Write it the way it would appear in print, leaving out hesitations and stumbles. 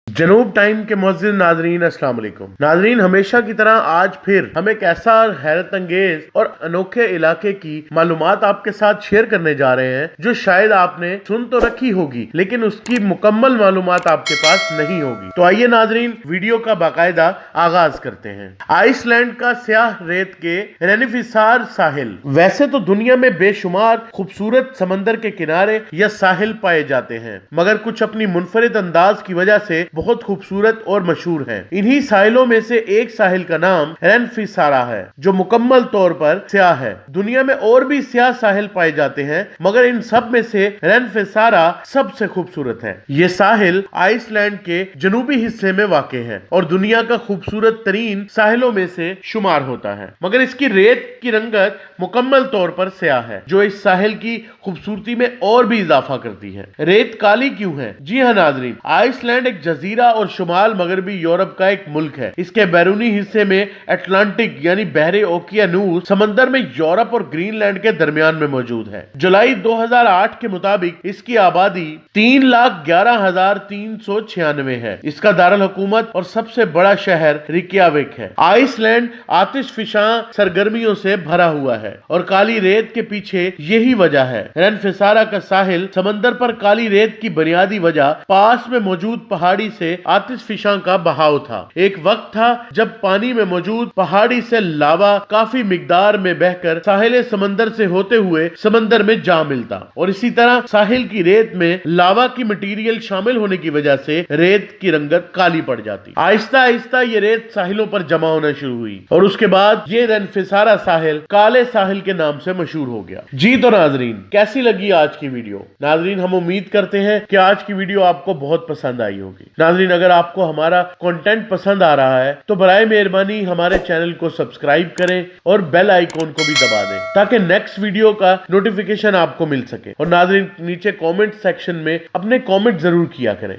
जनूब time के मुअज़्ज़िज़ नाज़रीन अस्सलाम वालेकुम। नाज़रीन, हमेशा की तरह आज फिर हम एक ऐसा हैरत अंगेज और अनोखे इलाके की मालूमात आपके साथ शेयर करने जा रहे हैं जो शायद आपने सुन तो रखी होगी लेकिन उसकी मुकम्मल मालूमात आपके पास नहीं होगी। तो आइए नाज़रीन, वीडियो का बाकायदा आगाज करते हैं। आइसलैंड का स्याह रेत के रेनिफिसार साहिल। वैसे तो दुनिया में बेशुमार खूबसूरत समंदर के किनारे या साहिल पाए जाते हैं, मगर कुछ अपनी मुनफरिद अंदाज की वजह से बहुत खूबसूरत और मशहूर हैं। इन्हीं साहिलों में से एक साहिल का नाम रेनिफिसारा है जो मुकम्मल तौर पर स्याह है। दुनिया में और भी स्याह साहिल पाए जाते हैं, मगर इन सब में से रेनिफिसारा सबसे खूबसूरत है। ये साहिल आइसलैंड के जनूबी हिस्से में वाक़ है और दुनिया का खूबसूरत तरीन साहिलों में से शुमार होता है, मगर इसकी रेत की रंगत मुकम्मल तौर पर स्याह है जो इस साहिल की खूबसूरती में और भी इजाफा करती है। रेत काली क्यों है? जी हाँ नाज़रीन, आइसलैंड एक जजीरा और शुमाल मगरबी यूरोप का एक मुल्क है। इसके बैरूनी हिस्से में अटलांटिक यानी बहरे ओकियानूस समंदर में यूरोप और ग्रीनलैंड के दरमियान में मौजूद है। जुलाई 2008 के मुताबिक इसकी आबादी 3,11,396 है। इसका दारुल हुकूमत और सबसे बड़ा शहर रिक्याविक है। आइसलैंड आतिशफिशां सरगर्मियों से भरा हुआ है और काली रेत के पीछे यही वजह है। रेनिफिसारा का साहिल समंदर पर काली रेत की बुनियादी वजह पास में मौजूद पहाड़ी से आतिशफिशां का बहाव था। एक वक्त था जब पानी में मौजूद पहाड़ी से लावा काफी मिकदार में बहकर साहिल समंदर से होते हुए समंदर में जा मिलता, और इसी तरह साहिल की रेत में लावा की मटेरियल शामिल होने की वजह से रेत की रंगत काली पड़ जाती। आहिस्ता आहिस्ता ये रेत साहिलों पर जमा होना शुरू हुई और उसके बाद ये रेनिफिसारा साहिल काले साहिल के नाम से मशहूर हो गया। जी तो नाजरीन, कैसी लगी आज की वीडियो? नाजरीन, हम उम्मीद करते हैं कि आज की वीडियो आपको बहुत पसंद आई होगी। नाजरीन, अगर आपको हमारा कंटेंट पसंद आ रहा है तो बराए मेहरबानी हमारे चैनल को सब्सक्राइब करें और बेल आइकॉन को भी दबा दें ताकि नेक्स्ट वीडियो का नोटिफिकेशन आपको मिल सके। और नाजरीन, नीचे कमेंट सेक्शन में अपने कमेंट जरूर किया करें।